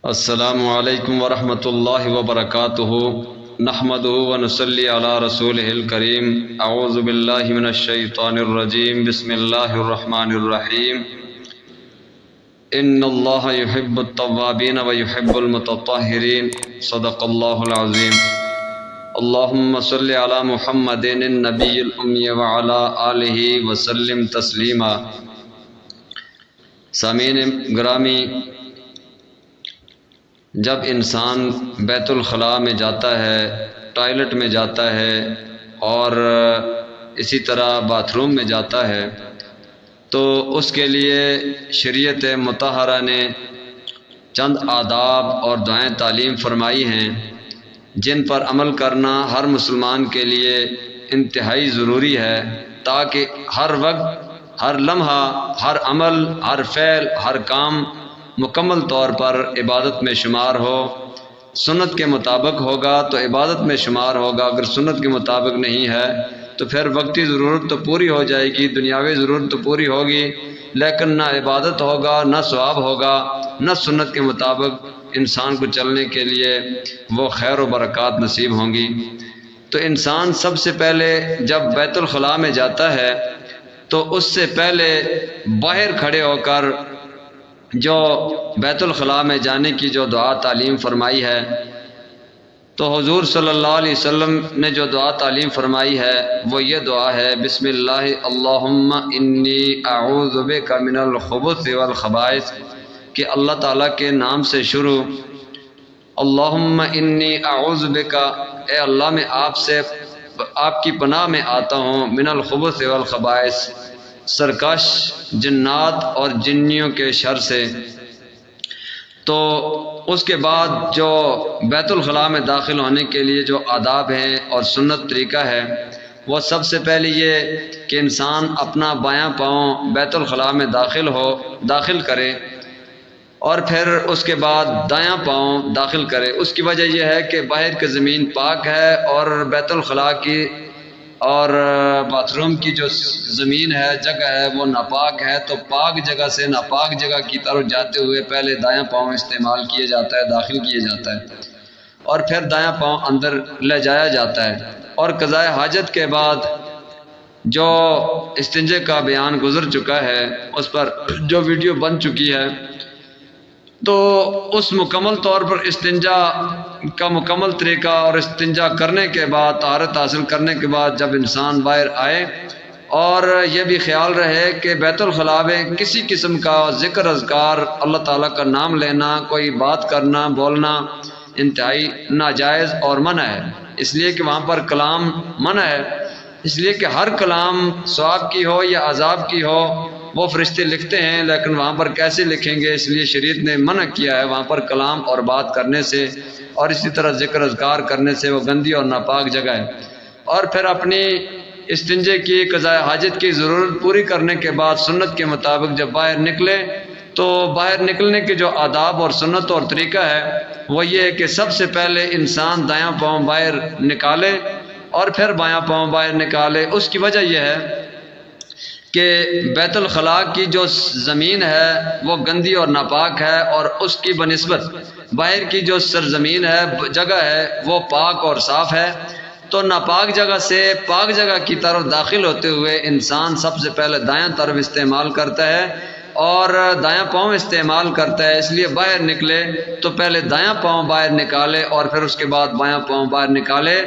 السلام علیکم ورحمۃ اللہ وبرکاتہ نحمدہ ونصلی علی رسولہ الکریم اعوذ باللہ من الشیطان الرجیم بسم اللہ الرحمن الرحیم ان اللہ یحب التوابین ویحب المتطہرین صدق اللہ العظیم اللہم صلی علی محمد النبی الامی وعلی آلہ وسلم تسلیما۔ سامعین گرامی، جب انسان بیت الخلاء میں جاتا ہے، ٹوائلٹ میں جاتا ہے اور اسی طرح باتھ روم میں جاتا ہے تو اس کے لیے شریعت مطہرہ نے چند آداب اور دعائیں تعلیم فرمائی ہیں جن پر عمل کرنا ہر مسلمان کے لیے انتہائی ضروری ہے، تاکہ ہر وقت، ہر لمحہ، ہر عمل، ہر فعل، ہر کام مکمل طور پر عبادت میں شمار ہو۔ سنت کے مطابق ہوگا تو عبادت میں شمار ہوگا، اگر سنت کے مطابق نہیں ہے تو پھر وقتی ضرورت تو پوری ہو جائے گی، دنیاوی ضرورت تو پوری ہوگی، لیکن نہ عبادت ہوگا، نہ ثواب ہوگا، نہ سنت کے مطابق انسان کو چلنے کے لیے وہ خیر و برکات نصیب ہوں گی۔ تو انسان سب سے پہلے جب بیت الخلاء میں جاتا ہے تو اس سے پہلے باہر کھڑے ہو کر جو بیت الخلاء میں جانے کی جو دعا تعلیم فرمائی ہے، تو حضور صلی اللہ علیہ وسلم نے جو دعا تعلیم فرمائی ہے وہ یہ دعا ہے، بسم اللہ اللہم انی اعوذ بک من الخبث والخبائث، کہ اللہ تعالیٰ کے نام سے شروع، اللہم انی اعوذ بک، اے اللہ میں آپ کی پناہ میں آتا ہوں، من الخبث والخبائث، سرکش جنات اور جنیوں کے شر سے۔ تو اس کے بعد جو بیت الخلاء میں داخل ہونے کے لیے جو آداب ہیں اور سنت طریقہ ہے، وہ سب سے پہلے یہ کہ انسان اپنا بایاں پاؤں بیت الخلاء میں داخل کرے اور پھر اس کے بعد دایاں پاؤں داخل کرے۔ اس کی وجہ یہ ہے کہ باہر کی زمین پاک ہے اور بیت الخلاء کی اور باتھ روم کی جو زمین ہے، جگہ ہے، وہ ناپاک ہے، تو پاک جگہ سے ناپاک جگہ کی طرف جاتے ہوئے پہلے دایاں پاؤں استعمال کیا جاتا ہے، داخل کیا جاتا ہے، اور پھر دایاں پاؤں اندر لے جایا جاتا ہے۔ اور قضاء حاجت کے بعد جو استنجے کا بیان گزر چکا ہے، اس پر جو ویڈیو بن چکی ہے، تو اس مکمل طور پر استنجا کا مکمل طریقہ اور استنجا کرنے کے بعد، طہارت حاصل کرنے کے بعد جب انسان باہر آئے، اور یہ بھی خیال رہے کہ بیت الخلاء میں کسی قسم کا ذکر اذکار، اللہ تعالیٰ کا نام لینا، کوئی بات کرنا، بولنا انتہائی ناجائز اور منع ہے، اس لیے کہ وہاں پر کلام منع ہے، اس لیے کہ ہر کلام ثواب کی ہو یا عذاب کی ہو وہ فرشتے لکھتے ہیں، لیکن وہاں پر کیسے لکھیں گے، اس لیے شریعت نے منع کیا ہے وہاں پر کلام اور بات کرنے سے، اور اسی طرح ذکر اذکار کرنے سے، وہ گندی اور ناپاک جگہ ہے۔ اور پھر اپنی استنجے کی، قضاء حاجت کی ضرورت پوری کرنے کے بعد سنت کے مطابق جب باہر نکلے تو باہر نکلنے کے جو آداب اور سنت اور طریقہ ہے وہ یہ ہے کہ سب سے پہلے انسان دایاں پاؤں باہر نکالے اور پھر بایاں پاؤں باہر نکالے۔ اس کی وجہ یہ ہے کہ بیت الخلاء کی جو زمین ہے وہ گندی اور ناپاک ہے، اور اس کی بنسبت باہر کی جو سرزمین ہے، جگہ ہے، وہ پاک اور صاف ہے۔ تو ناپاک جگہ سے پاک جگہ کی طرف داخل ہوتے ہوئے انسان سب سے پہلے دایاں طرف استعمال کرتا ہے اور دایاں پاؤں استعمال کرتا ہے، اس لیے باہر نکلے تو پہلے دایاں پاؤں باہر نکالے اور پھر اس کے بعد بایاں پاؤں باہر نکالے،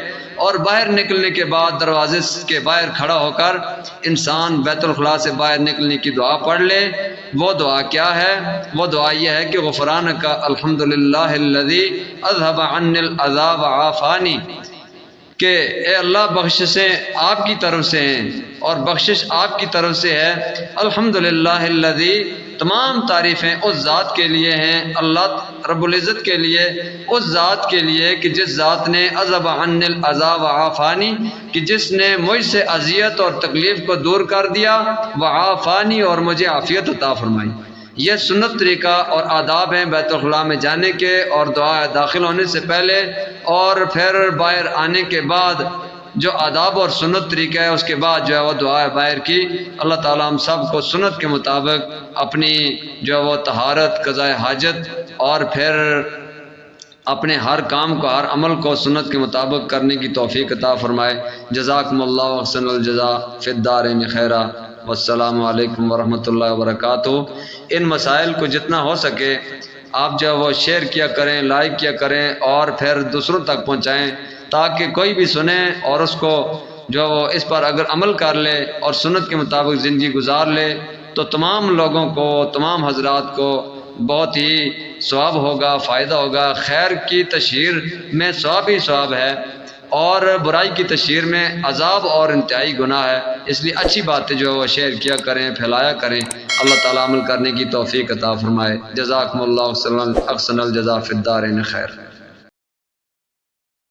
اور باہر نکلنے کے بعد دروازے کے باہر کھڑا ہو کر انسان بیت الخلاء سے باہر نکلنے کی دعا پڑھ لے۔ وہ دعا کیا ہے؟ وہ دعا یہ ہے کہ غفرانک الحمدللہ الذی اذھب عنی الاذی وعافانی، کہ اے اللہ بخششیں آپ کی طرف سے ہیں اور بخشش آپ کی طرف سے ہے، الحمدللہ الذی، تمام تعریفیں اس ذات کے لیے ہیں، اللہ رب العزت کے لیے، اس ذات کے لیے کہ جس ذات نے اذھب عنی الاذی وعافانی، کہ جس نے مجھ سے اذیت اور تکلیف کو دور کر دیا، وعافانی، اور مجھے عافیت عطا فرمائی۔ یہ سنت طریقہ اور آداب ہیں بیت الخلاء میں جانے کے اور دعا داخل ہونے سے پہلے، اور پھر باہر آنے کے بعد جو آداب اور سنت طریقہ ہے، اس کے بعد جو ہے وہ دعا باہر کی۔ اللہ تعالیٰ ہم سب کو سنت کے مطابق اپنی جو ہے وہ طہارت، قضاء حاجت اور پھر اپنے ہر کام کو، ہر عمل کو سنت کے مطابق کرنے کی توفیق عطا فرمائے۔ جزاکم اللہ احسن الجزاء فی الدارین خیرا، والسلام علیکم ورحمۃ اللہ وبرکاتہ۔ ان مسائل کو جتنا ہو سکے آپ جو وہ شیئر کیا کریں، لائک کیا کریں اور پھر دوسروں تک پہنچائیں، تاکہ کوئی بھی سنے اور اس کو جو وہ اس پر اگر عمل کر لے اور سنت کے مطابق زندگی گزار لے تو تمام لوگوں کو، تمام حضرات کو بہت ہی ثواب ہوگا، فائدہ ہوگا۔ خیر کی تشہیر میں ثواب ہی ثواب ہے اور برائی کی تشہیر میں عذاب اور انتہائی گناہ ہے، اس لیے اچھی باتیں جو وہ شیئر کیا کریں، پھیلایا کریں۔ اللہ تعالیٰ عمل کرنے کی توفیق عطا فرمائے۔ جزاکم اللہ احسن الجزاء فی الدارین خیر۔